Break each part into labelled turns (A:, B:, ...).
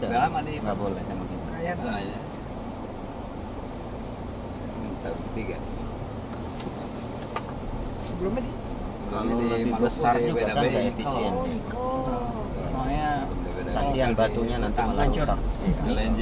A: Udah lama nih.
B: Nggak boleh sama kita.
C: Kayak
A: Ah, ya. Tiga.
C: sebelumnya di
B: Kalau lebih besar juga kan nggak efisien.
C: oh Niko.
D: Soalnya
B: Kasihan batunya nanti malah
D: Hancur.
B: rusak.
A: LNJ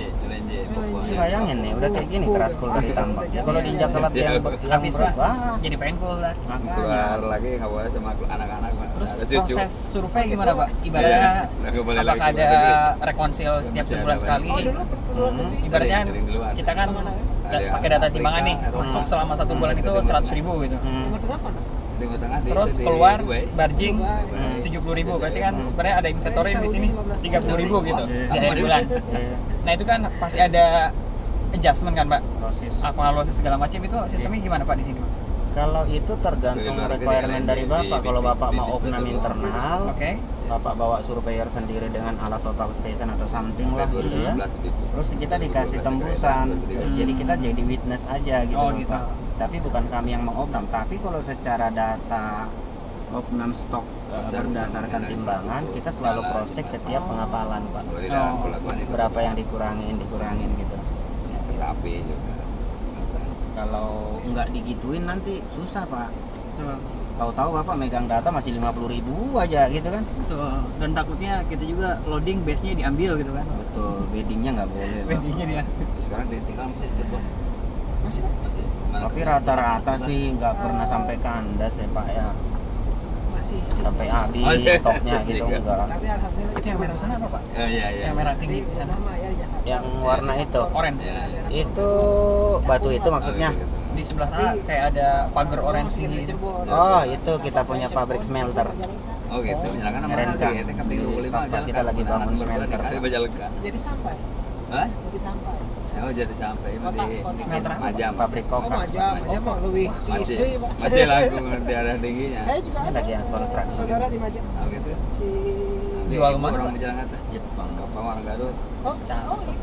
A: pokoknya.
B: Bayangin nih, udah kayak gini keras kul dari tambak. Ya kalau diinjak ke lap yang
D: habis
B: berat,
D: Pak,
B: wah,
D: jadi painful lah.
A: Keluar
B: makanya.
A: lagi nggak boleh sama anak-anak. Pak.
D: Terus
A: Ada cucu.
D: proses survei gimana Pak? Ibaratnya
A: Iya, nggak boleh lagi,
D: apakah ada
A: nggak boleh.
D: rekonsil setiap
A: Masih
D: sebulan
A: ada,
D: sekali?
C: Oh dulu perluan
B: Hmm.
C: negeri.
D: Ibaratnya
A: Dari luar.
D: kita kan
A: Ada yang
D: pakai data
A: Afrika,
D: timbangan nih,
A: Eropa.
D: masuk selama 1 bulan itu 100.000 gitu.
C: Timur Tengah mana?
A: Timur Tengah di
D: Terus
A: itu di
D: keluar
A: Dubai.
D: barjing
C: Dubai.
D: 70.000, berarti kan sebenarnya ada inventory di sini 30.000 gitu
B: Iya.
D: di akhir bulan.
B: Iya,
D: Nah itu kan pasti ada adjustment kan Pak?
B: proses.
D: Evaluasi segala macam itu sistemnya gimana Pak di sini Pak?
B: Kalau itu tergantung
A: Dari luar negeri,
B: requirement dari
A: di-
B: Bapak. Kalau
A: di-
B: Bapak
A: di-
B: mau
A: di-
B: opnam
A: di-
B: internal,
D: Oke.
B: Bapak bawa surveyor sendiri dengan alat total station atau something lah gitu ya.
A: 2011 itu.
B: Terus kita dikasih tembusan, jadi kita jadi witness aja gitu,
D: Oh,
B: Bapak.
D: gitu.
B: Tapi bukan kami yang mengopnam. Tapi kalau secara data opnam stok berdasarkan timbangan, kita selalu cross check setiap pengapalan, Pak.
A: Kalau tidak
D: Oh.
A: perlakuan itu
B: Berapa yang dikurangin gitu.
A: rapi juga.
B: Kalau nggak digituin nanti susah, Pak.
D: Tuh.
B: Tahu-tahu Bapak megang data masih 50.000 aja gitu kan.
D: Tuh. Dan takutnya kita juga loading base-nya diambil gitu kan.
B: Betul, beddingnya nggak boleh, Pak.
D: Weddingnya dia.
A: Sekarang ditinggal masih serbon.
D: Masih
A: Masih.
B: Tapi rata-rata sih nggak pernah sampai kandas ya, Pak ya.
C: Masih
B: Sampai habis
A: Oh, iya.
B: stoknya gitu
A: Iya.
B: enggak.
C: tapi alhamdulillah
D: itu yang merah sana apa Pak?
A: Iya.
D: Yang merah tinggi di sana.
C: Lama ya Jakarta.
B: Yang warna itu.
D: Orange.
A: Ya.
B: Itu batu itu maksudnya.
D: Di sebelah sana kayak ada pagar orange tinggi.
B: Oh, itu kita punya pabrik smelter.
A: Oh gitu, menyalakan nama
B: RNK.
A: lagi, itu kan
B: Di
A: 25
B: Stampak
A: jalan
B: kita lagi bangun smelter.
A: Kali baca lega.
C: Jadi sampai.
A: Hah?
C: Jadi sampai.
A: Oh jadi sampai ini di
D: Smelter apa?
A: Majam.
B: Pabrik
C: Oh
B: kokas.
C: Majam, Majam mah lebih tinggi
A: Masih,
C: sekali, Pak.
A: masih lagu di arah tingginya.
C: Saya juga
B: Ini
C: ada.
B: lagi yang konstruksi.
C: Saudara di Majam.
A: Oh gitu.
C: Si
A: Di
D: Jual
A: ibu
D: mana,
A: orang
D: Pak?
A: di jalan atas.
B: Jepang.
A: Bapak orang Garut.
C: oh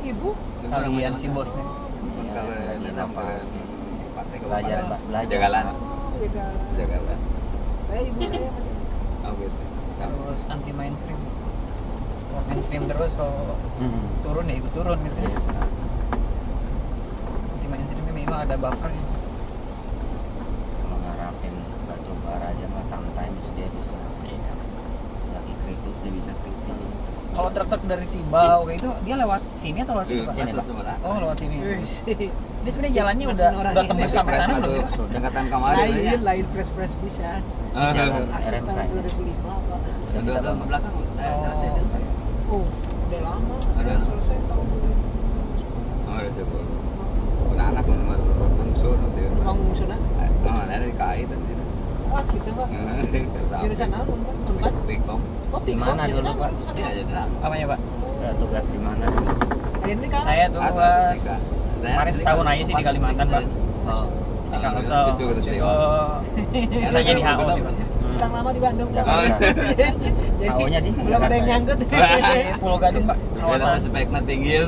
C: ibu.
A: Semua orang
D: Kalian
A: jalan
D: si
A: atas.
D: bosnya.
A: Bukan
B: Iya,
A: kalau
B: lagi
A: ada
B: lapas.
A: Partai
B: Belajar,
A: Kabupaten.
B: Pak, belajar.
A: Jagalan.
C: Oh, Jagalan.
A: Jagalan.
C: Saya ibu saya Majam.
A: Oh gitu.
D: Terus anti mainstream. Kalau mainstream terus kalau
B: Hmm.
D: turun ya ikut turun gitu.
B: Iya.
D: Anti mainstreamnya minimal ada buffer ya.
B: Kalau ngarapin batu bara aja mah sometimes dia bisa lagi kritis, dia bisa kritis.
D: Kalau truk-truk dari Sibau kayak itu dia lewat sini atau lewat sini Pak?
B: Sini, Pak.
D: Oh lewat sini.
C: Wih,
D: Dia sebenarnya jalannya
C: Masih
D: udah
C: orang
D: udah
C: ini.
D: tembus sampai sana belum? ya?
A: Dekatan kemarin
C: lain press bisa.
B: Jalan
C: Asal
B: RMK
C: tahun
B: ini.
C: 2005 Pak.
B: Yang kita
A: Dua tahun ke
B: bangun.
A: belakang selesai itu.
C: Oh, udah lama. Saya
A: Udah.
C: selesai tahun 2000.
A: Oh udah coba. Udah anak nomor langsung nanti.
C: Bang Musuna.
A: Oh ada di KAI tadi.
C: Ah, gitu Pak. Jurusan apa, Pak? Unpad?
A: Rikom.
C: Oh,
B: Di mana
C: Jadi
B: dulu,
C: apa?
B: Pak?
C: Jurusan
A: Iya
C: apa?
A: jadi.
D: Apanya Pak?
B: Ya, tugas di mana dulu?
C: Ini kan
D: Saya tuh pas kemarin setahun aja sih di Kalimantan Pak.
B: Oh,
D: Di Kalsel.
A: Cucu kata
D: Itu
A: Setiawan.
D: biasanya di HO sih Pak.
C: kurang lama di Bandung Pak.
B: Jakarta.
C: Jadi
B: HO-nya di
C: belum ada yang nyangkut.
D: Di Pulau Gadung Pak.
A: Kawasan
D: Kawasan.
A: speknya tinggi itu.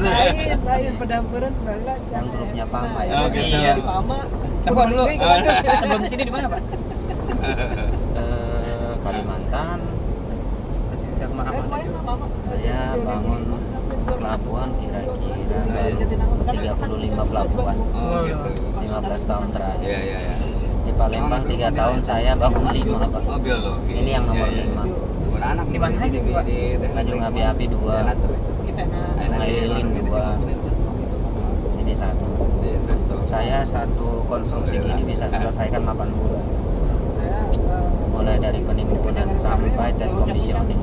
C: Lain pedamperan bangla.
B: Yang grupnya Pama ya?
A: Oh, gitu.
D: Iya.
C: Di Pama.
D: Nah, Pak dulu
C: Purbalingga ke Bandung.
D: sebelum di sini di mana Pak?
B: Kalimantan.
D: Udah
C: Saya
D: kemana-mana.
C: main lah Pama.
B: Saya bangun pelabuhan kira-kira baru 35 pelabuhan.
A: Oh gitu.
B: 15 tahun terakhir.
A: Iya iya iya.
B: Di Palembang 3 tahun saya bangun 5 Pak.
A: Oh biologi.
B: Ini yang nomor
A: Iya, iya.
B: 5.
A: Bukan anak
D: Di mana aja, Pak?
A: di
B: Tanjung Api-Api 2.
C: Kita nah.
B: Sungai Lilin 2. Ini 1.
A: Di resto.
B: Saya satu konstruksi gini bisa selesaikan 8 bulan.
C: Saya
B: Mulai dari penimbunan sampai tes commissioning.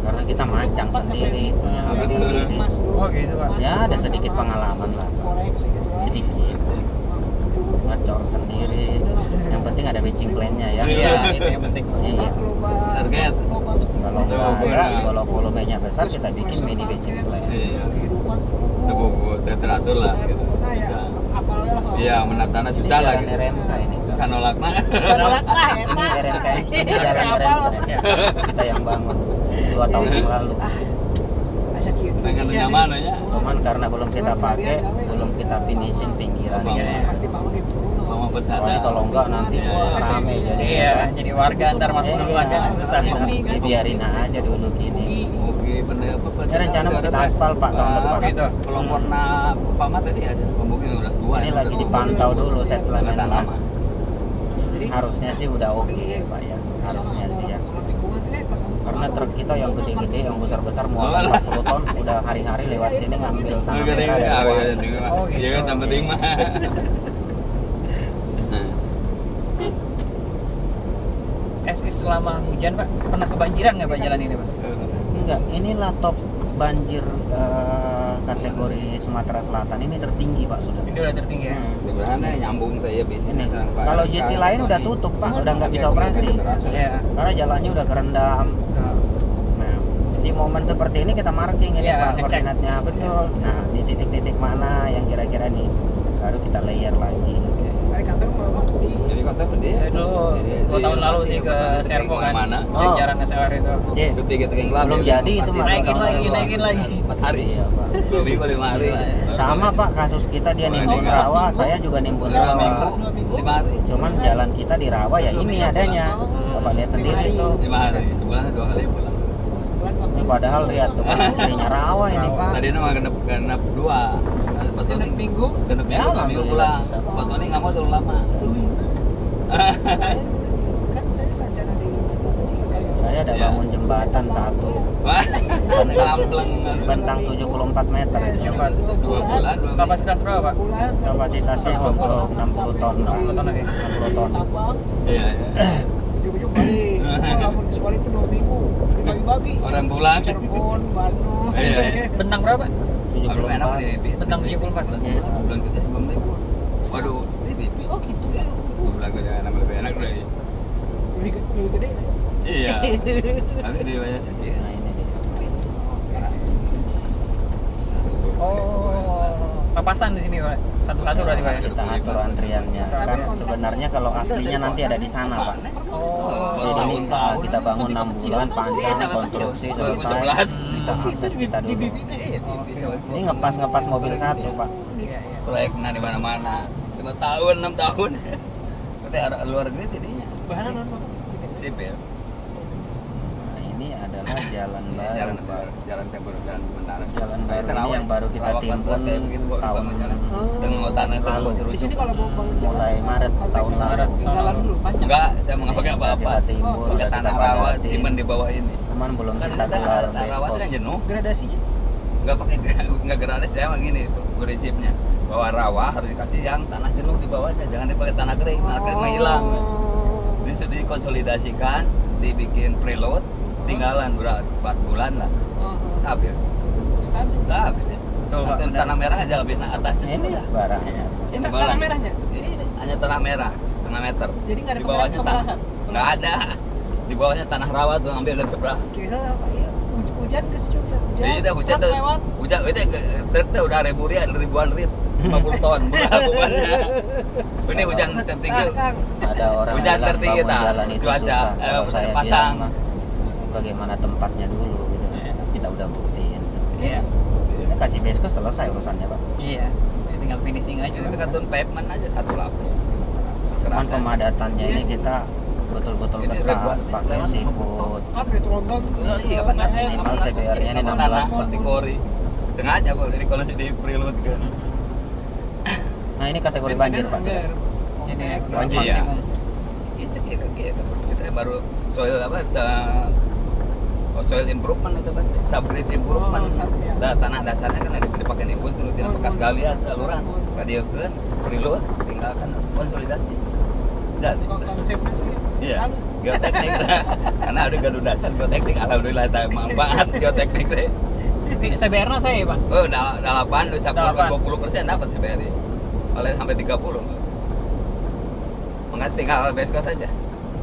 B: Karena kita mancang sendiri, punya alat sendiri.
D: Oh gitu Pak.
B: Ya ada sedikit pengalaman lah, sedikit. Ngecor sendiri. Yang penting ada matching plan-nya ya.
D: Iya, itu yang penting.
B: Iya.
A: Target.
B: Kalau nggak ada, kalau volumenya besar kita bikin mini matching plan.
A: Iya. Itu buku teratur lah gitu. Bisa. Iya, menatanya
B: Ini
A: susah lah
B: jalan
A: gitu.
B: RMK ini.
A: Susah nolaknya.
C: Nolak lah,
B: Ini RMK ini jalan RMK. Kita yang bangun 2 tahun yang lalu.
A: Pengen nyaman aja.
B: Cuman karena belum kita pakai, belum kita finishing pinggirannya.
A: Iya.
C: Pasti bangun itu.
A: Mama
B: Soalnya
A: bersada.
B: kalau enggak nanti
A: Iya,
B: wah,
A: iya.
B: rame jadi.
D: Iya, jadi warga antar masuk dulu warga susah.
B: Dibiarin aja dulu gini.
A: Oke, bener apa
B: kita aspal Pak tahun depan.
D: Gitu.
A: Kalau warna Pama tadi ada mungkin udah tua.
B: Ini lagi dipantau dulu settlement
A: Kelihatan lama.
C: Jadi
B: harusnya sih udah oke Pak ya, harusnya sih ya.
C: kalau lingkungan pas
B: Karena truk kita yang gede-gede, yang besar-besar muatan 40 ton udah hari-hari lewat sini ngambil tanah
A: Gede
B: merah dari bawah.
D: Oh, gitu.
A: Iya kan tambah lima.
D: Selama hujan Pak, pernah kebanjiran nggak Pak jalan ini Pak?
B: Enggak, inilah top banjir kategori Sumatera Selatan ini tertinggi Pak sudah.
D: Ini udah tertinggi ya?
A: Sebenarnya nyambung tuh ya biasanya.
B: Ini kalau JT lain udah tutup Pak, udah nggak bisa operasi.
D: Iya.
B: Karena jalannya udah kerendam. Nah, di momen seperti ini kita marking ini
D: Iya,
B: Pak
D: ngecek.
B: koordinatnya betul. Nah, di titik-titik mana yang kira-kira nih baru kita layer lagi.
C: dari kantor mau apa di
A: Jadi kota dia.
D: Saya dulu 2 tahun lalu sih ke Servo kan,
A: Mana?
B: Oh.
D: jalan SLR itu.
B: Ye,
A: Cuti gitu yang lalu.
B: belum jadi itu Pak.
D: Naikin
B: tahun
D: lagi,
B: lalu.
D: naikin lagi.
A: 4 hari.
B: Iya Pak.
A: 2 minggu 5 hari.
B: Sama Pak kasus kita dia nimbun rawa, saya juga nimbun
A: 2
B: rawa.
A: minggu 5 hari.
B: Cuman jalan kita di rawa ya ini adanya. Bapak lihat sendiri tuh.
A: 5 hari. Sebulan 2 kali pulang.
C: bulan waktu
B: Ini padahal lihat tuh kanan kirinya rawa ini Pak.
A: Tadi nama genep 2.
C: genep minggu
A: Genep
B: Ya,
A: minggu kami
B: alhamdulillah
A: pulang.
B: bisa, Pak.
A: Waktu ini nggak mau terlalu lama.
C: kan saya sarjana di
B: Saya ada
A: Iya.
B: bangun jembatan satu
A: Wah, kampleng.
B: bentang 74 meter itu.
D: Jembatan.
A: 2 bulan. 2
D: Kapasitas berapa Pak?
C: bulan
B: Kapasitasnya untuk 60 ton.
D: 60 ton lagi.
B: 60 ton.
C: tambang
A: Iya, iya.
C: ujung-ujung balik walaupun sekali itu 2 minggu dibagi-bagi
A: Orang pulang.
C: Cirebon Bandung
A: Iya.
D: Bentang berapa?
A: Belum enak
B: 74.
A: nih.
D: Bentang 74.
B: Iya.
A: Bulan kita sebelum libur. Waduh, ini pipi.
C: oh gitu ya
A: Sebulan kerja nama lebih enak deh.
C: lebih gede
A: Iya. Tapi di banyak sakit.
B: Nah, ini dia.
D: Oh, papasan di sini Pak. Satu-satu berarti Pak. ya?
B: Kita atur antriannya. Kan sebenarnya kalau aslinya nanti ada di sana Pak.
D: Oh.
B: Jadi ini kita bangun 6 bulan panjang konstruksi selesai bisa akses kita dulu. Ini ngepas mobil satu Pak.
D: Iya, iya.
A: Proyeknya di mana-mana. 5 tahun, 6 tahun. Berarti luar negeri jadinya.
C: bahan non
A: Sip ya.
B: Nah, ini adalah jalan baru
A: Jalan
B: Pak.
A: jalan tempur jalan sementara.
B: Jalan
A: Kayak
B: baru ini
A: terawih.
B: yang baru kita
A: Terawih
B: timbun
A: buat kayak begitu, gua
B: tahun
A: bangun jalan. Dengan mau tanah itu
B: lalu.
A: seru.
C: di sini kalau mau bangun jalan
B: mulai Maret tahun lalu.
C: jalan dulu panjang
A: Enggak, saya mau nggak pakai apa-apa.
B: Kita timbun,
A: Pakai
B: udah
A: tanah
B: kita
A: rawa,
B: padatin.
A: timbun di bawah ini.
B: Cuman belum
A: Kan
B: kita gelar
A: tanah rawa itu kan
B: base
A: jenuh.
C: gradasinya
A: Nggak pakai nggak gradasi, saya emang gini prinsipnya. Bahwa rawa harus dikasih yang tanah jenuh di bawahnya, jangan dipakai tanah kering. Tanah kering mah hilang. Dikonsolidasikan, dibikin preload, tinggalan berapa 4 bulan lah. Stabil.
C: stabil
A: Stabil ya.
D: Betul, Pak,
A: Nanti
D: benar.
A: tanah merah aja lebih atasnya.
B: ini
A: sudah.
B: barangnya.
C: ini
A: Barang.
C: tanah merahnya
A: Ini hanya tanah merah, setengah meter.
C: jadi nggak ada
A: Di bawahnya tanah.
C: pemerasan
A: Nggak ada. Di bawahnya tanah rawa tuh ambil dari sebelah.
C: kira apa ya hujan ke situ ya
A: Jadi udah hujan tuh,
C: lewat
A: hujan itu truk tuh udah ribuan rit, 50 ton bebannya. Ini hujan tertinggi.
C: Kang.
B: Ada orang
A: Hujan
B: bilang
A: tertinggi,
B: bangun
A: tak?
B: jalan itu
A: Cuaca,
B: susah. Kalau saya
A: pasang.
B: bilang mah, bagaimana tempatnya dulu gitu. Kita udah buktiin.
A: Iya.
B: Kita kasih besko selesai urusannya Pak.
D: Iya. Tinggal finishing aja.
A: Ini kartun pavement aja satu lapis.
B: Cuman
A: Kerasa.
B: pemadatannya
C: Iya
B: ini
C: sih.
B: kita betul-betul
A: Ini
B: ketat
A: ribuan,
B: pakai
A: lewat
B: siput.
C: apa itu ronton
A: Oh, iya benar.
B: Minimal CBR-nya ini 16,
A: tanah
B: Pak.
A: seperti kori. Sengaja kok ini kalau di preload kan.
B: Nah ini kategori banjir Pak.
D: Jadi
B: Banjir.
A: Iya. Kita baru soil apa? Soil improvement itu kan, subgrade improvement.
C: Iya.
A: Nah, tanah dasarnya kan ada dipakai nimbun terus tidak bekas galian, aluran. Kadiekeun, preload, tinggalkan konsolidasi. Jadi.
C: konsepnya sih
A: Iya.
C: lalu
A: Geoteknik. Karena udah gaduh dasar geoteknik, alhamdulillah ada manfaat geoteknik teh.
D: CBR-nya saya Pak.
A: Oh, udah 8, udah
D: 8.
A: 20% dapat sih BRI. Oleh sampai 30. Maka tinggal base cost saja.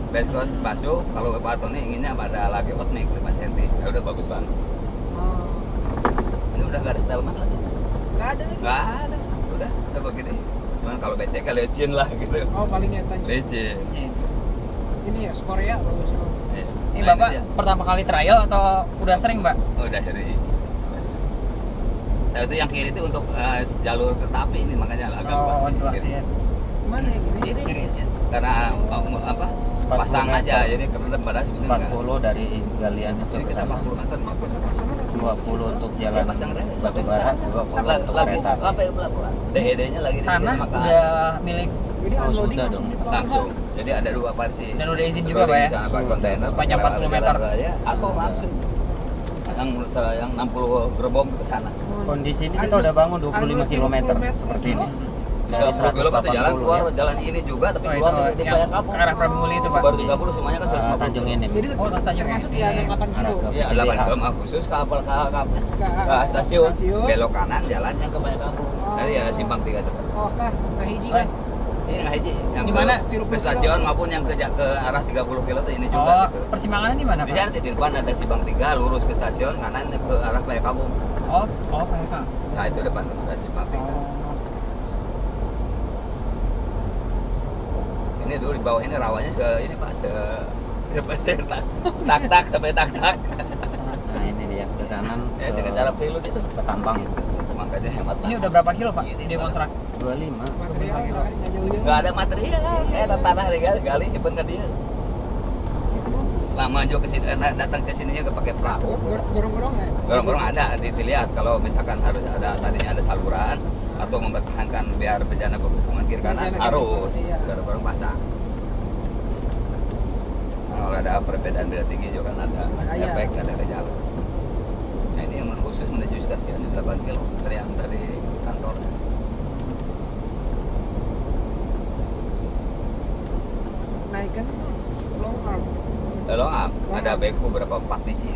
A: Base cost basuh, kalau Pak Tony inginnya ada lagi hot mic 5 cm. Ya udah bagus banget. Ini udah gak ada settlement lagi.
C: nggak ada lagi
A: Gak ada. Udah begini. Cuman kalau BCK lecin lah gitu.
C: oh paling nyatanya
A: Lecin.
C: ini ya Korea bagus
A: Iya.
D: Ini
A: Nah,
D: Bapak
A: dia.
D: pertama kali trial atau udah sering Pak?
A: Oh, udah sering. Nah, itu yang kiri itu untuk jalur kereta api ini makanya agak luas.
D: Oh, luas
A: Kiri.
D: ya.
C: mana ya gini
A: Ini karena apa?
B: 40
A: Pasang aja
B: meter.
A: jadi kemudian pada sebenarnya enggak.
B: 40 dari galian itu
A: Jadi
B: ke
A: kita
B: sana.
A: 40 meter ya.
C: Maksudnya
B: 20 untuk jalan
A: pasang rel
B: Batu Bara, 20 untuk kereta api.
A: apa ya pelabuhan DED-nya lagi di
D: Tanah
A: Makaan.
D: udah milik
C: Jadi
B: Oh,
C: unloading
B: sudah
C: langsung
B: dong.
C: di pelabuhan.
A: Langsung. Jadi ada 2 versi.
D: dan udah izin juga Pak ya.
A: Di sana pakai kontainer
D: Sepanjang 40 meter.
A: raya, atau langsung yang 60 gerbong ke sana.
B: Kondisi ini kita udah bangun 25 km seperti ini. Dari
A: 20 km jalan
B: 180
A: keluar
B: ya.
A: jalan ini juga tapi
D: Oh,
A: keluar
D: itu
A: di
D: yang
A: Payakampung.
D: ke arah Pramuli itu, Pak.
A: Baru 30 semuanya kan 150.
B: Tanjung ini.
C: Jadi
D: Oh, Tanjung
C: termasuk
D: ini.
C: ya yang 8
B: Arah
C: kilo.
B: ke
A: Iya, 8 km khusus kapal ke stasiun. Belok kanan jalan yang ke Payakampung. Tadi ada simpang 3 depan.
C: Oh, Kak, nah hiji kan.
A: Ini yang hiji yang
D: Di mana?
A: ke stasiun maupun yang ke arah 30 km tuh ini juga
D: Oh,
A: gitu.
D: persimpangannya di mana
A: Di
D: Pak?
A: sana di depan ada simpang 3 lurus ke stasiun kanan ke arah Payakampung.
D: Oh, Pak ya.
A: Nah, itu depan tuh ada simpang 3.
D: Oh.
A: Ini dulu di bawah ini rawanya ini Pak tak sampai tak.
B: Nah ini dia ke kanan
A: Ya dengan cara prelude itu
B: ke Tambang itu.
A: makanya hemat
D: Ini
A: lah.
D: udah berapa kilo Pak
A: Ini
D: di konstrak?
B: 25.
C: Material nggak jauh-jauh.
A: Nggak ada material, ada tanah gali simpen ke dia. Lama juga ke sini datang ke sininya nggak pakai perahu.
C: Gorong-gorong ya.
A: Gorong-gorong ada dilihat kalau misalkan harus ada tadinya ada saluran atau mempertahankan biar bejana berhubungan kiri kanan
C: Bejana
A: harus
C: iya.
A: gorong-gorong pasang. Kalau ada perbedaan beda tinggi juga kan ada
C: Bahaya.
A: efek ada ke jalan. Nah ini yang khusus menuju stasiun 8 km dari kantor.
C: Naikkan long arm.
A: Long arm ada beko berapa 4 biji.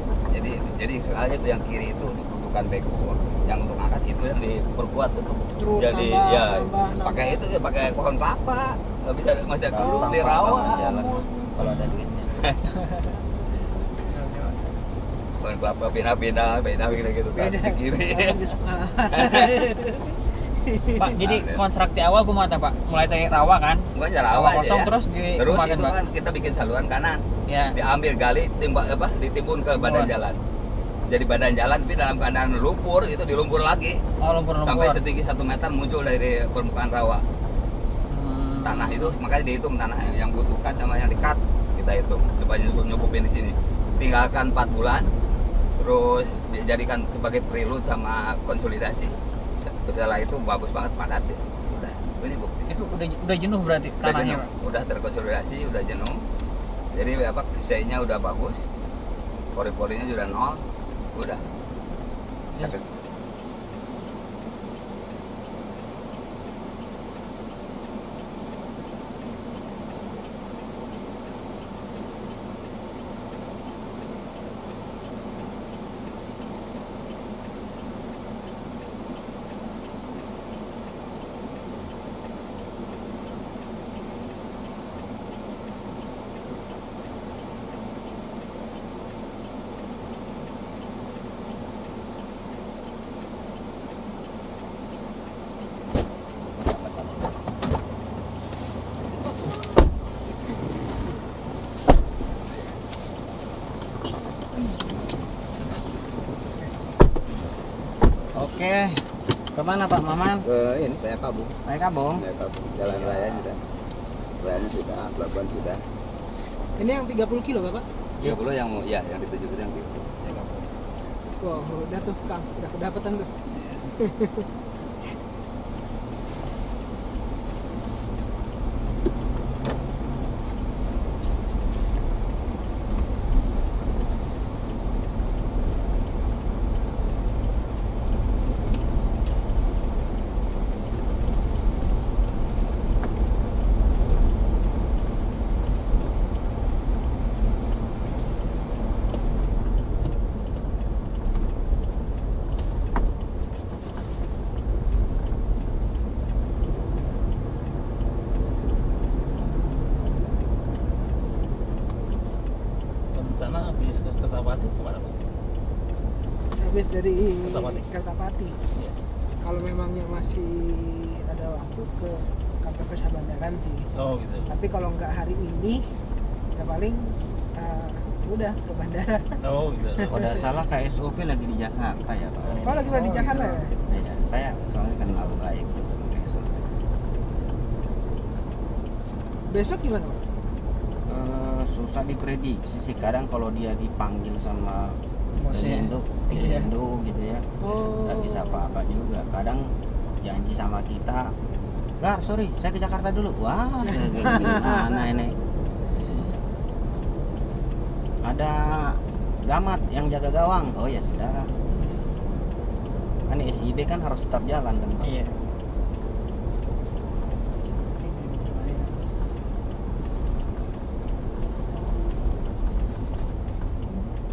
A: Jadi sengaja itu yang kiri itu untuk dudukan beko, yang untuk angkat itu yang diperkuat untuk
C: Terus
A: jadi
C: nambah,
A: ya
C: nambah.
A: pakai itu ya pakai pohon kelapa nggak bisa masih dulu
B: Gampang
A: di rawa
B: banget jalan kalau ada duitnya.
A: pohon kelapa pindah gitu kan
C: Beda.
A: di kiri.
C: Orang di sebelah.
D: Pak, jadi konstrak di awal kumata Pak, mulai dari rawa kan?
A: Bukan jalan
D: Rawa
A: rawa aja
D: kosong
A: ya.
D: terus
A: Terus
D: dikumakan
A: itu
D: Pak.
A: kan kita bikin saluran kanan,
D: Ya.
A: diambil gali ditimbun ke badan
D: Lumpur.
A: jalan. Jadi badan jalan tapi dalam keadaan lumpur itu dilumpur lagi
D: Oh, lumpur-lumpur.
A: sampai setinggi 1 meter muncul dari permukaan rawa. Tanah itu makanya dihitung tanah yang butuhkan sama yang dikat kita hitung supaya nyukupin di sini. Tinggalkan 4 bulan, terus dijadikan sebagai prelude sama konsolidasi. Setelah itu bagus banget padat ya. Sudah, ini bukti.
D: Itu udah jenuh berarti
A: Udah
D: tanahnya
A: jenuh,
D: Pak.
A: udah terkonsolidasi, udah jenuh. Jadi kesainya udah bagus, pori-porinya sudah 0, udah.
D: Yes.
B: Oke. Kemana Pak Maman?
A: Ke ini Payakampung.
B: Payakampung.
A: Jalan raya sudah. Rayanya sudah, pelabuhan sudah.
C: Ini yang 30 kilo Pak?
A: 30 yang yang dituju ke yang gitu.
C: Wah, udah tuh Kang, udah kedapatan tuh.
E: Rencana habis ke Kertapati kemana Pak?
C: Habis dari
E: Kertapati.
C: Kertapati.
E: Iya.
C: Kalau memangnya masih ada waktu ke kantor Persahabatan sih.
E: Oh gitu.
C: Tapi kalau nggak hari ini, ya paling udah ke bandara.
E: Oh gitu.
B: Kalau tidak salah KSOP lagi di Jakarta ya Pak. hari ini.
C: Oh, lagi pada di Jakarta ya?
B: Iya, saya soalnya kenal baik tuh sama KSOP.
C: Besok gimana Pak?
B: Susah diprediksi sih. Kadang kalau dia dipanggil sama
D: Bosnya.
B: pilih induk gitu ya.
C: Oh.
B: Nggak bisa apa-apa juga. Kadang janji sama kita, Gar, sorry, saya ke Jakarta dulu. Wah, gimana ini? Ada Gamat yang jaga gawang. Oh ya sudah. Kan SIB kan harus tetap jalan kan, Pak?
D: Iya.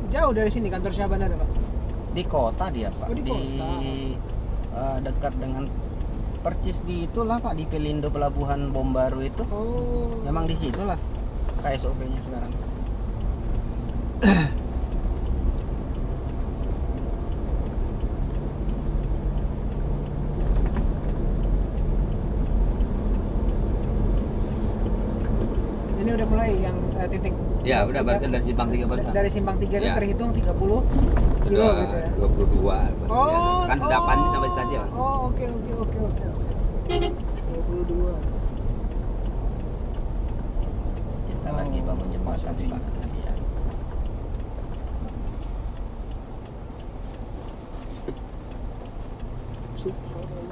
C: Jauh dari sini kantor Syah Bandar, Pak?
B: Di kota dia, Pak.
C: Oh, di kota.
B: Dekat dengan percis di itulah, Pak, di Pelindo Pelabuhan Bom Baru itu.
C: Oh.
B: Memang di situlah KSOP-nya sekarang.
C: Ini udah mulai yang titik.
A: Ya udah barusan dari simpang 3 barusan.
C: Dari simpang 3 itu
A: Ya.
C: terhitung 30 kilo
A: Udah
C: gitu ya.
A: 22.
C: Oh,
A: Kan
C: oh.
A: 8 sampai stasiun.
C: Oh, oke. 32.
B: Kita lagi bangun jembatan, Pak. Iya.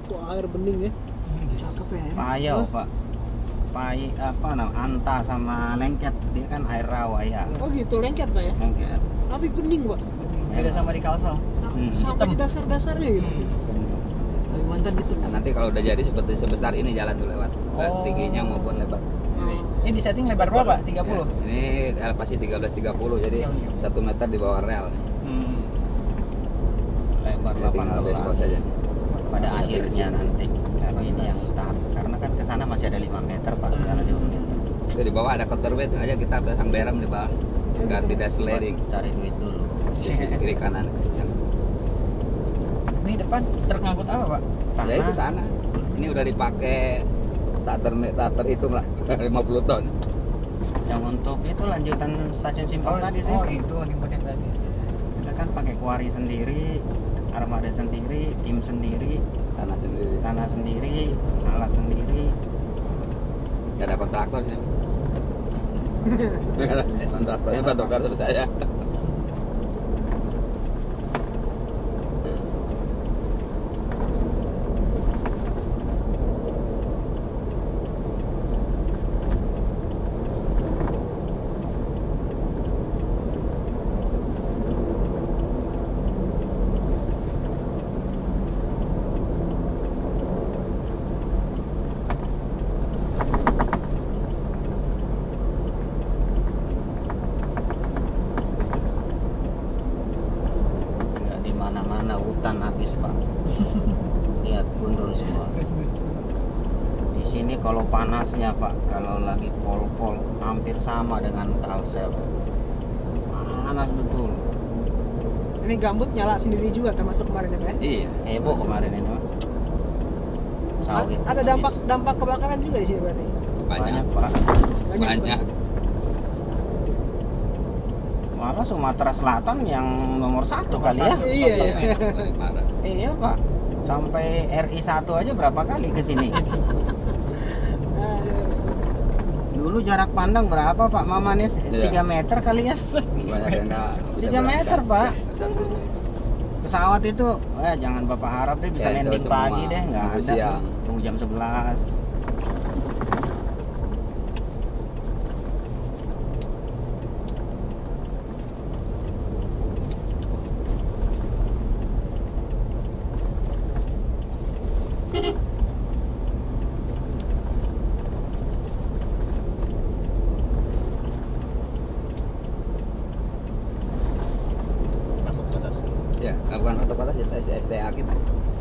C: Untuk air bening ya.
D: Cakep ya.
B: Payau, Pak. Apa namanya? Anta sama lengket, dia kan air rawa ya.
C: Oh gitu, lengket Pak ya.
B: Lengket.
C: Tapi bening Pak.
D: Beda sama di Kalsel.
C: Sampai
D: Hitam.
C: ke dasar-dasarnya gitu.
D: Kalimantan gitu.
A: Nah, nanti kalau udah jadi seperti sebesar ini jalan tuh lewat. Baik
D: Oh.
A: tingginya maupun lebar.
D: Ini di setting lebar berapa? 30.
A: Ya, ini elevasi 1330 jadi
D: Siap.
A: 1 meter di bawah rel nih.
B: Lebar
A: Jadi tinggal base coast aja
B: 18
A: nih.
B: pada akhirnya nanti. Tapi ini yang tahap karena kan ke sana masih ada 5 meter, Pak. Karena di pemerintah.
A: Itu di bawah ada counterweight sengaja kita pasang berem di bawah agar tidak sliding.
B: Cari duit dulu.
A: Sisi kiri kanan.
D: Ini depan truk ngangkut apa, Pak?
A: Ya itu tanah. Ini udah dipakai tak terhitung lah 50 ton.
B: Yang untuk itu lanjutan stasiun Simpang tadi sih.
D: Oh, itu yang tadi.
B: Kita kan pakai kuari sendiri, armada sendiri, tim sendiri,
A: Tanah sendiri.
B: tanah sendiri, alat sendiri.
A: Gak ada kontraktor sih. Kontraktornya kontraktor terus saya.
B: Nggak di mana-mana hutan habis, Pak. Lihat gundul semua. Di sini kalau panasnya, Pak, kalau lagi pol-pol hampir sama dengan Kalsel. Panas betul.
C: Ini gambut nyala sendiri juga termasuk kemarin ya Pak ya?
A: Iya.
B: Heboh kemarin ini, Pak. Sawit
C: Ada
B: habis.
C: dampak kebakaran juga di sini berarti.
A: Banyak.
B: Pak.
A: Banyak.
B: Malah Sumatera Selatan yang nomor 1 kali ya.
C: Iya.
A: Paling parah.
B: Iya, Pak. Sampai RI 1 aja berapa kali ke sini?
C: Aduh.
B: Dulu jarak pandang berapa, Pak Mamanis?
A: Iya.
B: 3 meter kali ya.
A: Banyak yang nggak bisa
B: 3 meter,
A: berangkat.
B: Pak. Pesawat itu, jangan Bapak harap deh bisa
A: Ya,
B: landing
A: semua.
B: pagi deh, nggak
A: Nunggu
B: ada.
A: siang.
B: Tunggu jam 11.
E: Masuk batas.
A: Ya, bukan atau batas ya tes STA kita.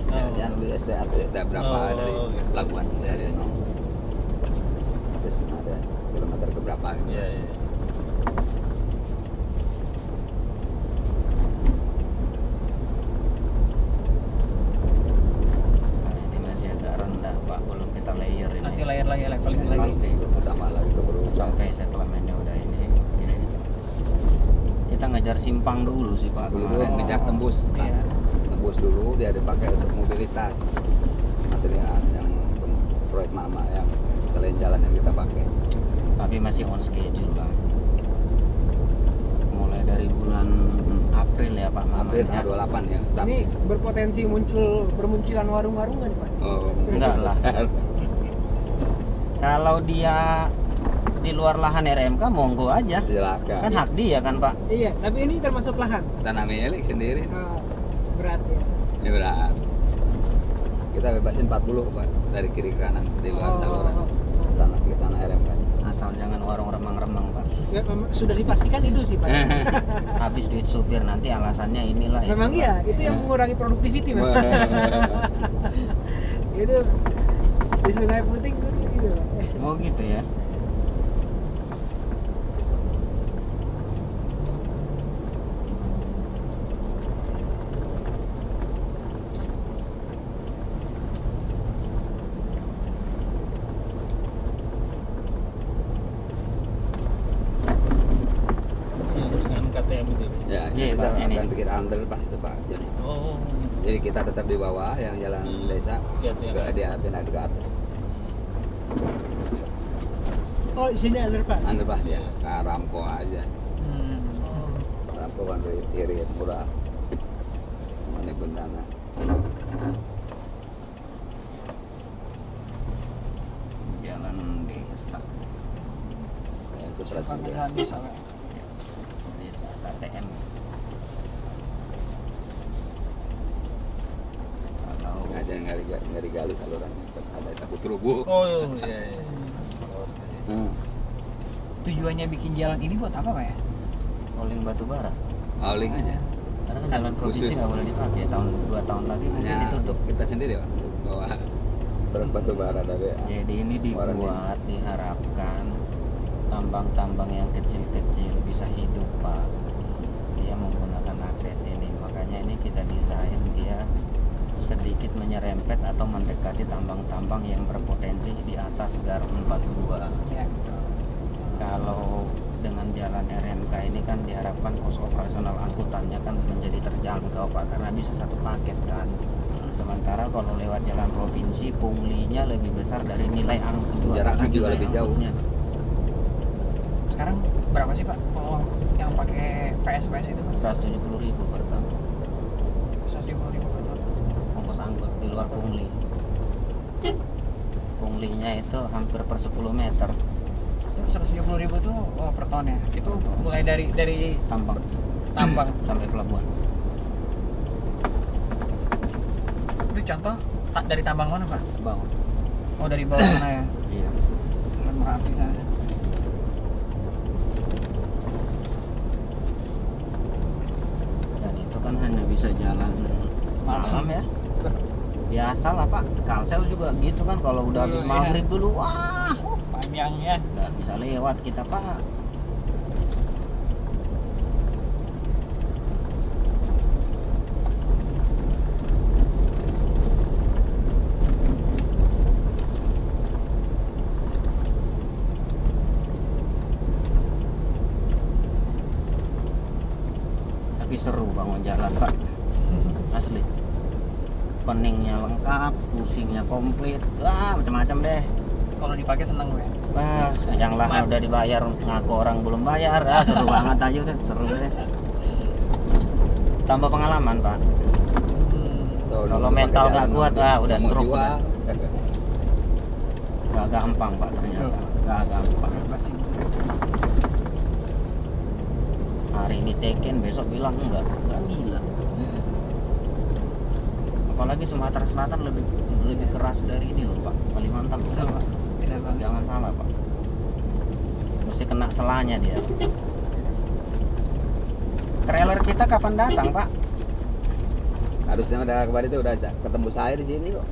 A: Ya,
E: Oh.
A: jangan beli STA tuh STA berapa
E: Oh,
A: dari
E: gitu.
A: pelabuhan dari nol. Terus ada kilometer ke berapa gitu.
E: Iya, iya.
B: Nah, ini masih agak rendah, Pak. Belum kita layer ini.
D: Nanti layer lagi, leveling lagi.
B: Pasti.
A: Tambah lagi ke berusaha.
B: Sampai settlementnya udah ini. Oke. Kita ngejar simpang dulu sih, Pak.
A: Dulu
B: kemarin.
A: ngejar tembus.
D: Iya.
A: Tembus dulu dia dipakai untuk mobilitas. Material yang proyek mama yang selain jalan yang kita pakai.
B: Tapi masih on schedule, Pak. Mulai dari bulan April ya Pak
A: April
B: mamanya.
A: 28 ya start.
C: Ini berpotensi bermunculan warung-warung nggak nih Pak?
A: Oh,
B: Enggak lah.
A: besar.
B: Kalau dia di luar lahan RMK monggo aja.
A: Silakan.
B: Kan hak dia kan Pak.
C: Iya, tapi ini termasuk lahan.
A: Tanah milik sendiri.
C: Berat ya.
A: Ini berat. Kita bebasin 40 Pak dari kiri ke kanan di luar saluran. Tanah kita tanah RMK.
B: Asal jangan warung remang-remang Pak.
C: Ya, sudah dipastikan itu sih Pak.
B: Habis duit supir nanti alasannya inilah.
C: Memang
B: itulah.
C: iya, itu yang mengurangi productivity memang. Itu di Sungai Puting gitu.
B: Oh gitu ya.
E: Yang dengan KTM itu.
A: Ya,
B: Iya,
A: kita
B: Pak, ini.
A: akan bikin underpass itu Pak.
E: Oh.
A: Jadi kita tetap di bawah yang jalan desa
E: Iya, iya.
A: ke dia pindah ke atas.
C: Oh, di sini underpass.
A: Underpass ya, ke Rampo aja.
C: Oh.
A: Rampo kan irit murah. Ini pun tanah.
B: Jalan desa.
A: Itu
D: Panggilan
A: presiden.
D: desa, Pak.
B: Desa KTM. Kalau
A: Sengaja nggak digali salurannya, ada takut rubuh.
E: Oh iya. Iya.
D: Tujuannya bikin jalan ini buat apa, Pak ya?
B: rolling batu bara.
A: Hauling aja.
B: Karena kan jalan provinsi
A: Khusus.
B: nggak boleh dipakai. Tahun 2 tahun lagi mungkin
A: Hanya
B: ditutup.
A: kita sendiri Pak untuk bawa truk batu bara dari
B: Jadi ini
A: Muara
B: dibuat diharapkan tambang-tambang yang kecil-kecil bisa hidup Pak. Dia menggunakan akses ini. Makanya ini kita desain dia sedikit menyerempet atau mendekati tambang-tambang yang berpotensi di atas gar 42.
D: Iya.
B: Kalau dengan jalan RMK ini kan diharapkan kos operasional angkutannya kan menjadi terjangkau Pak, karena bisa satu paket kan. Sementara kalau lewat jalan provinsi punglinya lebih besar dari nilai angkut.
A: Jaraknya juga lebih jauh.
D: Sekarang berapa sih, Pak, kalau yang pakai PSPS itu, Pak?
B: 170.000 per tahun
D: 170.000 per tahun.
B: ongkos angkut di luar pungli. Punglinya itu hampir per 10 meter
D: Itu 170.000 tuh per tahun ya. Itu mulai dari
B: tambang
D: tambang.
B: sampai pelabuhan.
D: Itu contoh dari tambang mana, Pak?
B: Bawah.
D: Oh, dari bawah sana ya.
B: Iya.
D: Bulan Merapi sana.
B: Dan itu kan hanya bisa jalan malam ya. Biasa lah Pak. Kalsel juga gitu kan, kalau udah habis
D: Iya.
B: maghrib dulu wah
D: Panjang ya.
B: nggak bisa lewat kita Pak. Tapi seru bangun jalan Pak. Asli. Peningnya lengkap, pusingnya komplit, wah macam-macam deh.
D: Kalau dipakai seneng gue.
B: Wah, yang lahan udah dibayar, ngaku orang belum bayar, seru banget aja udah, seru deh. Tambah pengalaman Pak. Kalau mental nggak kuat, udah stroke udah. Gak gampang Pak ternyata, gak gampang. Hari ini teken, besok bilang enggak, kan gila. Apalagi Sumatera Selatan lebih keras dari ini loh Pak, Kalimantan.
D: Betul, Pak. Tidak banget.
B: Jangan salah Pak, mesti kena selanya dia. Trailer kita kapan datang Pak?
A: Harusnya udah kemarin itu udah ketemu saya di sini kok.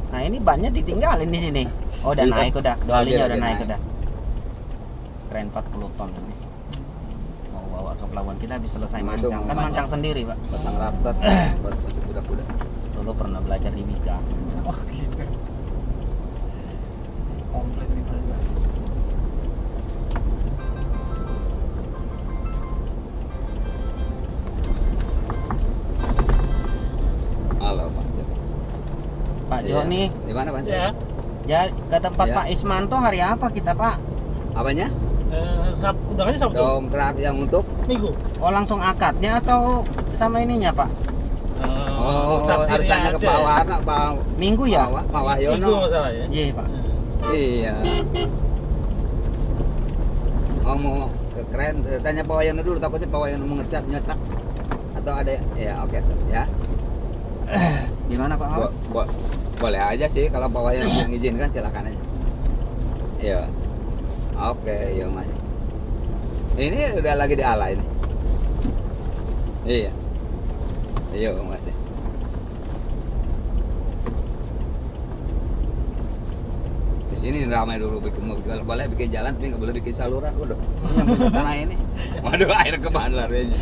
B: Nah ini bannya ditinggalin di sini. Oh udah naik udah, dolinya udah naik udah. Keren 40 ton ini. Mau bawa ke pelabuhan kita habis selesai
A: Nah, itu
B: mancang, kan
A: mau
B: mancang sendiri Pak.
A: Pasang raptor buat masuk kuda-kuda.
B: Dulu pernah belajar di Bika.
D: Oh gitu. Komplit nih Pak.
A: Halo Pak.
B: Pak
A: Iya.
B: Joni,
A: Di mana Pak?
E: Ya.
B: ya ke tempat
A: Ya.
B: Pak Ismanto hari apa kita Pak?
A: Apanya?
E: Undangannya Sabtu.
A: Dongkrak yang untuk
E: Minggu.
B: Oh langsung akadnya atau sama ininya Pak?
A: harus tanya ke Pak Warna,
B: Minggu ya?
A: Pak
E: Minggu
A: Wahyono.
E: masalahnya.
B: Iya Pak.
A: Iya. Mau keren, tanya Pak Wahyono dulu, takutnya Pak Wahyono mau ngecat nyetak atau ada ya oke ya.
B: Gimana Pak?
A: Boleh aja sih kalau Pak Wahyono mengizinkan silakan aja. Iya. Oke, iya Mas. Ini udah lagi di ala ini. Iya. Iya Mas. Di sini ramai dulu kalau boleh bikin jalan tapi nggak boleh bikin saluran udah. Yang punya tanah ini. Waduh air kemana larinya?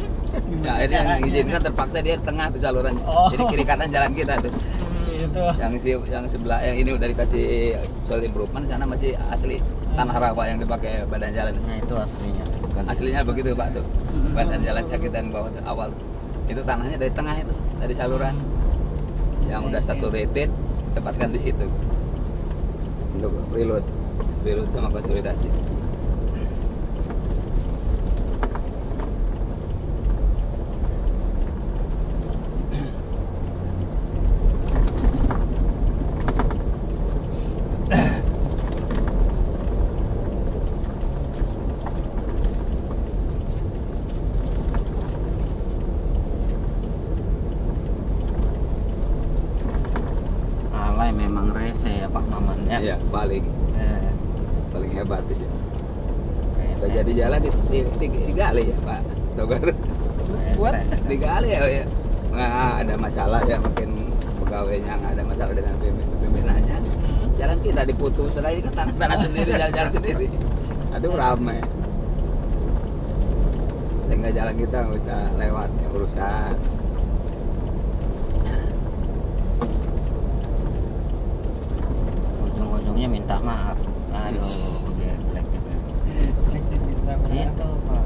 A: Ya akhirnya yang izinkan terpaksa dia tengah tuh saluran.
D: Oh.
A: Jadi kiri kanan jalan kita tuh.
D: Gitu.
A: Yang sebelah yang ini udah dikasih soil improvement, sana masih asli tanah rawa yang dipakai badan jalan.
B: Nah itu aslinya. Bukan
A: Aslinya begitu Pak tuh. Badan jalan kita yang bawah tuh, awal. Itu tanahnya dari tengah itu, dari saluran. Yang udah satu rated tempatkan di situ. Untuk reload sama konsolidasi.
B: alay memang rese ya Pak Maman ya.
A: Iya, paling hebat sih.
B: Rese.
A: Udah jadi jalan digali ya Pak Togar. Buat digali ya. Nggak ada masalah ya, makin pegawainya nggak ada masalah dengan pimpinannya. Jalan kita diputus, setelah ini kan tanah sendiri, jalan sendiri. Aduh ramai. Sehingga jalan kita nggak usah lewat yang urusan.
B: Ujung-ujungnya minta maaf. Aduh, geblek gitu.
D: Cek minta maaf.
B: Itu Pak.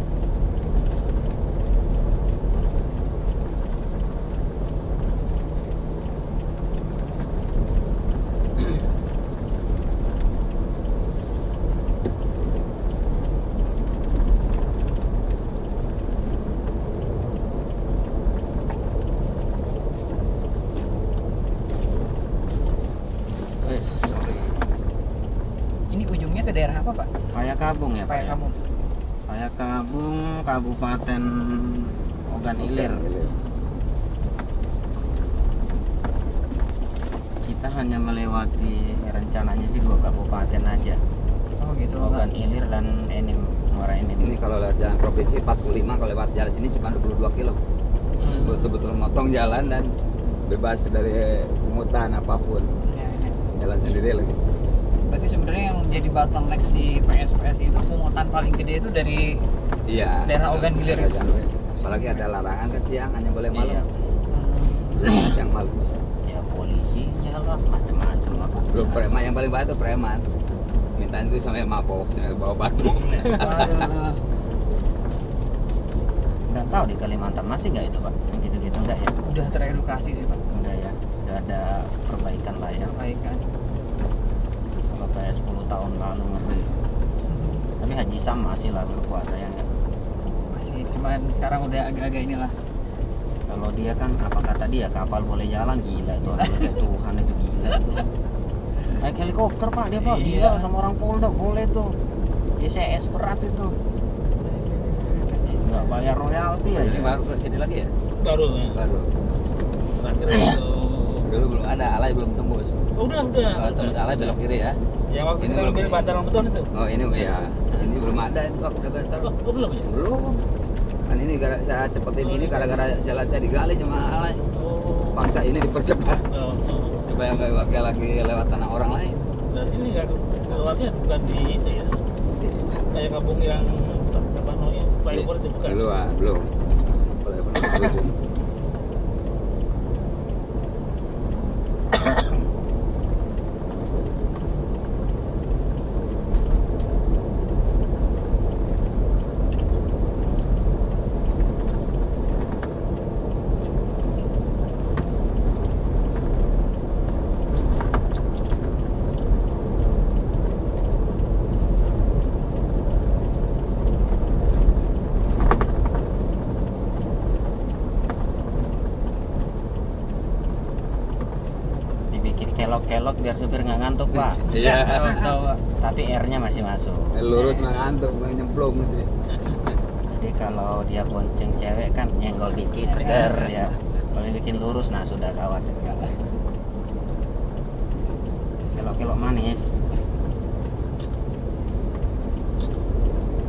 B: Wes, sorry.
D: Ini ujungnya ke daerah apa, Pak?
B: Payakabung ya Pak.
D: Kayak
B: ya?
D: kamu.
B: Payakabung, Kabupaten Ogan Ilir. Kita hanya melewati rencananya sih 2 kabupaten aja.
D: Oh gitu.
B: Ogan Ilir dan Enim, Muara Enim.
A: Ini kalau lewat jalan provinsi 45, kalau lewat jalan sini cuma 22 kilo. Betul-betul motong jalan dan bebas dari pungutan apapun.
D: Ya, ya.
A: Jalan sendiri lagi.
D: Berarti sebenarnya yang jadi bottleneck si PSPS itu pungutan paling gede itu dari
A: Iya.
D: Daerah Ogan Ilir.
A: Apalagi ada larangan kan siang hanya boleh malam.
B: Iya.
A: Belum siang malam bisa.
B: Ya polisinya lah, macam-macam lah Pak.
A: Belum preman yang paling batu preman. Minta itu sampai mabok, sampai bawa batu.
D: Waduh.
B: Nggak tahu di Kalimantan masih nggak itu Pak? Yang gitu-gitu nggak ya?
D: Udah teredukasi sih, Pak.
B: Udah ya, udah ada perbaikan lah ya.
D: Perbaikan.
B: Kalau kayak 10 tahun lalu ngeri. Tapi Haji Sam masih lah berpuasa ya nggak?
D: Masih cuman sekarang udah agak-agak inilah.
B: Kalau dia kan apa kata dia kapal boleh jalan, gila itu orang kayak Tuhan itu gila itu. Naik helikopter Pak dia Pak, gila
D: Iya.
B: sama orang Polda boleh tuh. YCS berat itu. Nggak bayar royalti ya.
A: Ini baru ini lagi ya?
E: Baru.
A: Baru.
E: Terakhir itu.
A: Dulu belum ada, alay belum tembus.
E: Udah.
A: Kalau tembus alay belok kiri ya.
E: Yang waktu
A: Ini
E: kita
A: belum.
E: ngambil bantaran beton itu.
A: Oh ini ya. Ini belum ada itu aku udah bertaruh.
E: Oh, belum ya?
A: Belum. Kan ini saya cepetin ini gara-gara jalan saya digali sama alay.
E: Oh.
A: Paksa ini dipercepat
E: Oh.
A: supaya nggak pakai lagi lewat tanah orang lain.
E: Berarti ini nggak lewatnya bukan di itu ya? Kayak kampung yang apa namanya flyover itu bukan?
A: Belum. Boleh ujung.
B: kelok-kelok biar supir nggak ngantuk pak.
A: Iya.
D: Tahu Pak.
B: Tapi R-nya masih masuk.
A: Lurus mah ngantuk, nggak nyemplung gitu.
B: Jadi kalau dia bonceng cewek kan nyenggol dikit seger ya. Kalau bikin lurus nah sudah gawat. Kelok-kelok manis.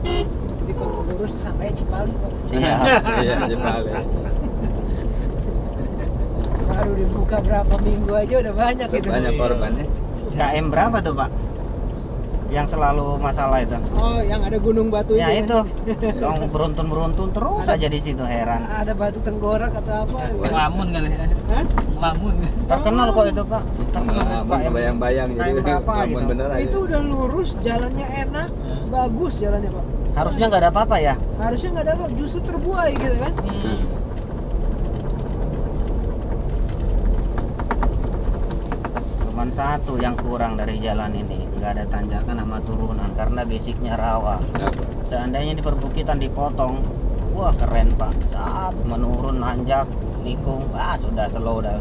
C: Jadi kalau lurus sampai Cipali Pak.
B: Iya.
A: Iya, Jepang ya.
C: Baru dibuka berapa minggu aja udah banyak gitu.
A: Banyak korbannya.
B: KM berapa tuh pak? Yang selalu masalah itu?
C: Oh, yang ada gunung batu
B: Ya
C: itu.
B: itu, dong beruntun terus aja di situ heran.
C: Ada batu tenggorak atau apa?
D: Ngelamun kali ya.
C: Hah?
D: Ngelamun.
B: Terkenal kok itu pak. Terkenal itu pak.
A: Bayang-bayang
B: KM
A: jadi
B: berapa
A: ngelamun
B: gitu?
A: bener aja.
C: Itu udah lurus, jalannya enak, bagus jalannya Pak.
B: Harusnya nggak ada apa-apa ya.
C: Harusnya nggak ada apa, justru terbuai gitu kan?
B: Cuman satu yang kurang dari jalan ini, nggak ada tanjakan sama turunan karena basicnya rawa.
A: Apa?
B: Seandainya di perbukitan dipotong, wah keren pak. Saat menurun nanjak, nikung, sudah slow udah.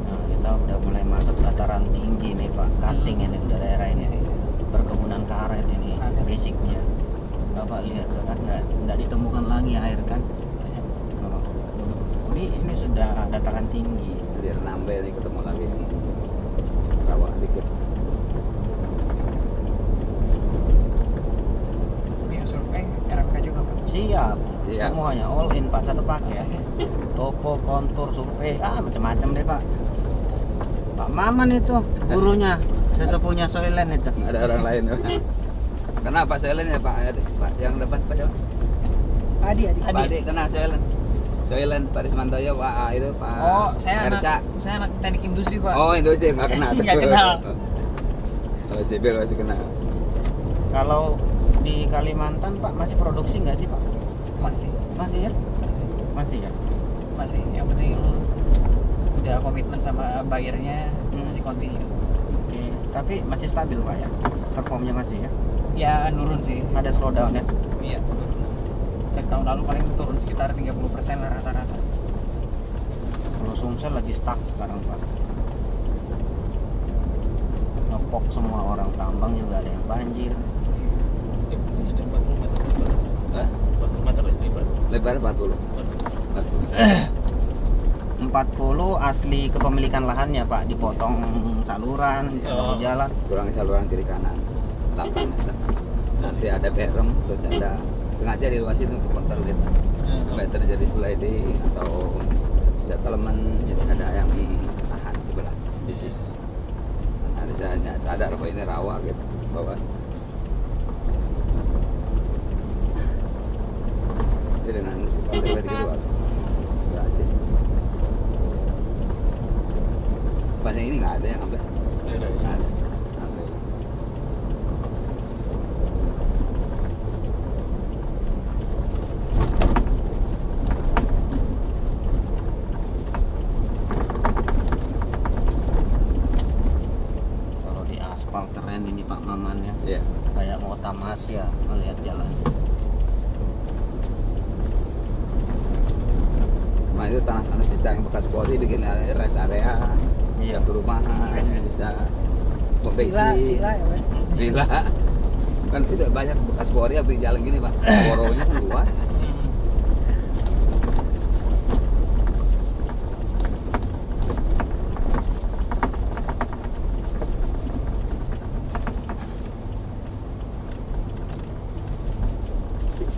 B: Nah, kita udah mulai masuk dataran tinggi nih pak, Kating ini udah daerah ini, perkebunan karet ini basicnya. Bapak lihat tuh kan nggak ditemukan lagi air kan. Ini sudah dataran tinggi.
A: Biar nambah nih ketemu lagi yang rawa dikit.
D: Ini yang survei RMK juga Pak.
B: Siap,
A: Iya.
B: semuanya all in pak, satu paket. Topo, kontur, survei, macam-macam deh pak. Pak Maman itu gurunya, sesepuhnya Soilen itu.
A: Ada orang lain. Kenapa silent ya Pak? Pak yang depan Pak Jalan.
C: Adi.
A: Pak Adi kena silent. Silent Pak Rismantoyo, Pak itu Pak.
D: Oh, saya
A: Ersa.
D: anak teknik industri Pak.
A: Oh, industri nggak kena.
D: Nggak kenal.
A: Oh, sipil masih kena.
B: Kalau di Kalimantan pak masih produksi nggak sih pak?
D: Masih.
B: Masih ya?
D: Masih.
B: Masih ya?
D: Masih. Yang penting udah komitmen sama bayarnya masih continue.
B: Oke, tapi masih stabil pak ya? Performnya masih ya?
D: Ya nurun sih.
B: Ada slowdown ya?
D: Iya. Dari tahun lalu paling turun sekitar 30% lah rata-rata.
B: Kalau Sumsel lagi stuck sekarang pak. Ngepok semua orang, tambang juga ada yang banjir.
E: Ada 40 meter lebar.
A: Hah?
E: 40 meter lebar.
A: Lebar 40.
B: 40 asli kepemilikan lahannya pak, dipotong saluran, dipotong jalan.
A: Kurang saluran kiri kanan. 8 meter. Nanti ada berem, terus ada sengaja di luar situ untuk konter gitu. Sampai terjadi sliding atau settlement, jadi ada yang ditahan sebelah di sini. Ada jalannya sadar bahwa ini rawa gitu bawah. Jadi dengan si kontainer gitu bagus, berhasil. Sepanjang ini nggak ada yang ambles. Nggak ada. Ambil.
B: Kalau di aspal keren ini pak Maman ya.
A: Iya.
B: Kayak mau tamasya melihat jalan.
A: Nah itu tanah-tanah sisa yang bekas Polri bikin rest area,
B: Iya.
A: satu perumahan, bisa
C: Villa
A: kompleksi,
C: ya Pak.
A: villa. Kan itu banyak bekas Polri yang bikin jalan gini Pak, lorongnya kan luas.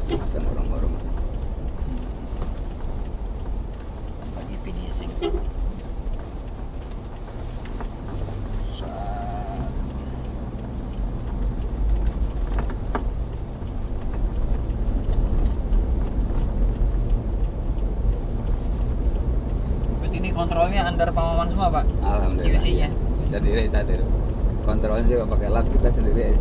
A: Macam orang-orang sana.
B: Lagi finishing. Set.
D: Berarti ini kontrolnya under Pak Maman semua Pak?
A: Alhamdulillah.
D: QC-nya?
A: Bisa diri, bisa diri. Kontrolnya juga pakai lab kita sendiri aja.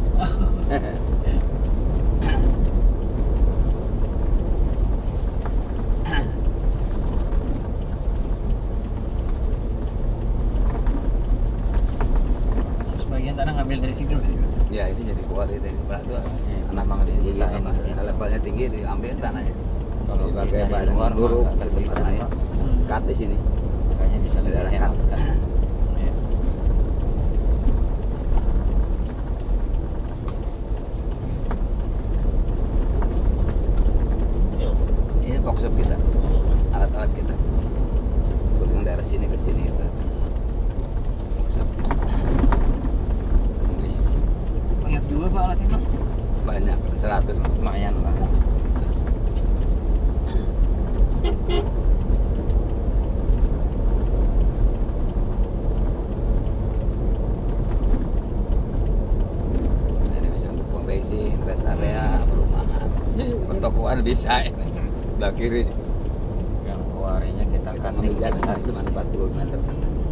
D: Sebagian tanah ngambil dari sini dulu sih.
A: Ya ini jadi keluar dari sebelah itu.
B: Memang didesain
A: apa,
B: gitu ya.
A: levelnya tinggi diambil tanahnya.
B: Kalau
A: Dipakai
B: dari
A: bahan
B: luar mah
A: buruk
B: nggak
A: di
B: kepikiran,
A: tanahnya.
B: Pak.
A: Kat di sini.
B: Kayaknya bisa lebih
A: Daerah
B: hemat
A: kat.
B: kan.
D: Iya.
E: Yuk.
A: Ini workshop kita, alat-alat kita. Berhubung daerah sini ke sini kita. Workshop. Nulis.
D: Banyak juga Pak alatnya Pak.
A: Banyak, 100.
B: Lumayan lah.
A: Ini bisa untuk pom bensin, rest area, perumahan, pertokoan bisa. Belah kiri.
B: Yang kuarinya kita cutting
A: Mengejar
B: kita.
A: cuma 40 meter.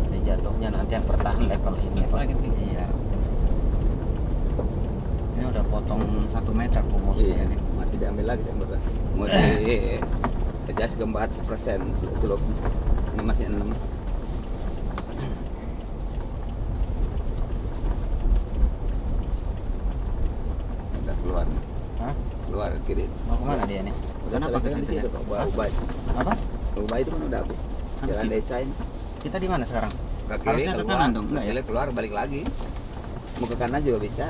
B: Jadi jatuhnya nanti yang bertahan level ini
D: Level
B: Pak.
D: lagi tinggi.
B: Iya. Ini udah potong 1 meter humusnya
A: Iya,
B: ini.
A: masih diambil lagi yang berat. Mau di adjust ke 4% slope. Ini masih 6. Udah keluar.
B: Hah?
A: Keluar kiri.
B: Mau kemana dia nih?
A: Udah
B: Kenapa ke
A: selesai di
B: situ
A: situ
B: ya?
A: kok. Ubah.
B: Apa?
A: Ubah itu kan udah habis.
B: Habis
A: Jalan
B: itu?
A: desa ini.
B: Kita di mana sekarang?
A: Ke kiri
B: Harusnya ke
A: keluar.
B: kanan dong,
A: Ke
B: enggak ya?
A: kiri keluar balik lagi. Mau ke kanan juga bisa.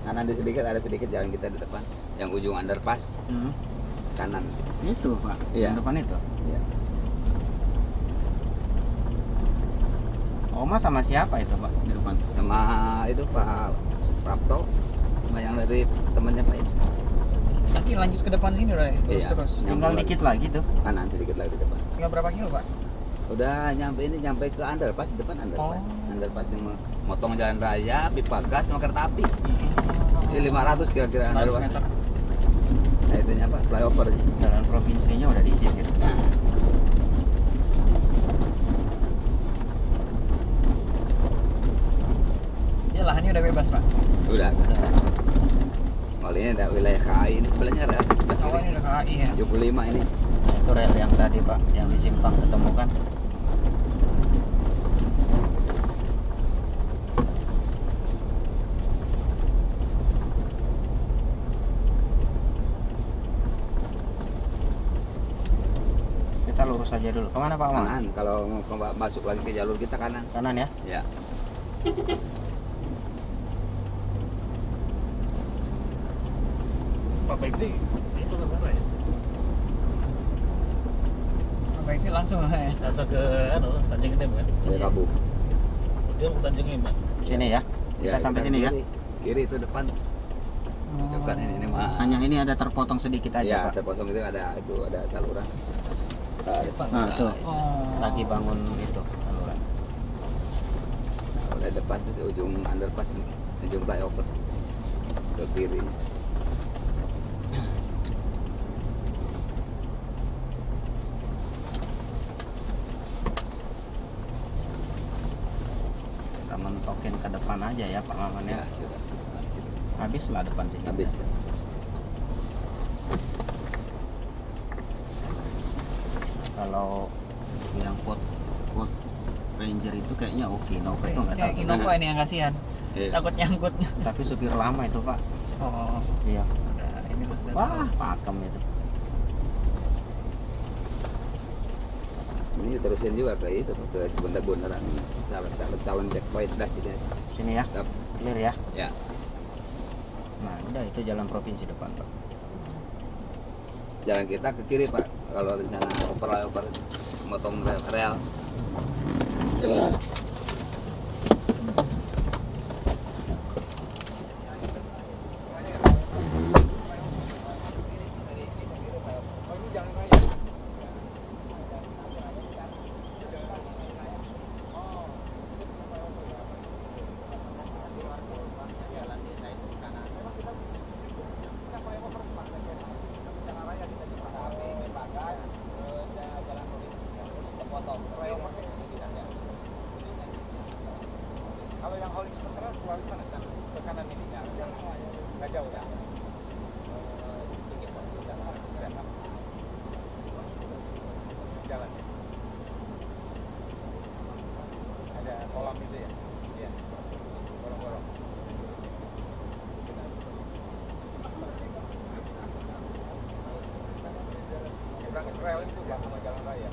A: Kanan ada sedikit jalan kita di depan. Yang ujung underpass kanan.
B: Itu Pak.
A: Iya.
B: Yang depan itu.
A: Iya.
B: Oma sama siapa itu Pak di depan?
A: Sama itu Pak Prapto, sama yang dari temannya Pak ini.
D: Nanti lanjut ke depan sini udah ya. Terus
A: Iya.
D: terus.
A: Nyambung
B: Tinggal
A: lagi.
B: dikit lagi tuh.
A: Kanan sedikit lagi di depan.
D: Tinggal berapa kilo Pak?
A: Udah nyampe ke underpass di depan underpass.
D: Oh.
A: Underpass yang motong jalan raya, pipa gas sama kereta api. Ini 500 kira-kira
D: 100
A: underpass.
D: meter.
A: Nah, itunya apa? Flyover.
B: Jalan provinsinya udah dikit gitu.
D: Ya lahannya udah bebas Pak.
A: Udah.
B: Udah.
A: Kalau ini ada wilayah KAI ini sebelahnya ada.
D: Oh ini udah KAI ya.
A: 75 ini.
B: Nah, itu rel yang tadi Pak, yang di simpang ketemu kan. Kita lurus aja dulu. Kemana Pak Wan?
A: Kanan. Kalau mau masuk lagi ke jalur kita kanan.
B: Kanan ya.
A: Ya.
E: Pak itu sini ke sana ya.
D: Apa itu langsung ya.
E: Langsung ke Tanjung Enem kan.
A: Dari Rabu.
E: Dia mau ke Tanjung Enem.
B: Sini ya. Kita sampai sini ya.
A: Kiri itu depan. Depan ini mah.
B: Hanya ini ada terpotong sedikit aja
A: Ya,
B: Pak.
A: terpotong itu ada saluran.
B: Nah, tuh.
D: Oh.
B: Lagi bangun itu saluran.
A: Kalau dari depan itu ujung underpass nih, ujung flyover ke kiri.
B: Kita mentokin ke depan aja ya Pak Maman
A: Ya,
B: ya.
A: sudah.
B: Habis lah depan sini.
A: Habis.
B: Kalau yang quote Ranger itu kayaknya oke, Nova itu nggak tahu.
D: Yang Innova ini yang kasihan.
A: Iya.
D: Takut nyangkut.
B: Tapi supir lama itu Pak.
D: Oh.
B: Iya.
D: Udah ini udah.
B: Wah, pakem itu.
A: Ini terusin juga ke itu ke bener-beneran calon checkpoint dah sini aja.
B: Sini ya.
A: Yap.
B: Clear ya.
A: Ya.
B: Nah, udah itu jalan provinsi depan Pak.
A: Jalan kita ke kiri Pak. Kalau rencana flyover motong rel.
C: Kalau yang Holy Sementara keluar mana? Ke kanan ini ya. Nggak jauh ya. Jalan. Ada kolam itu ya. Iya. Gorong-gorong. rel itu belakang jalan raya.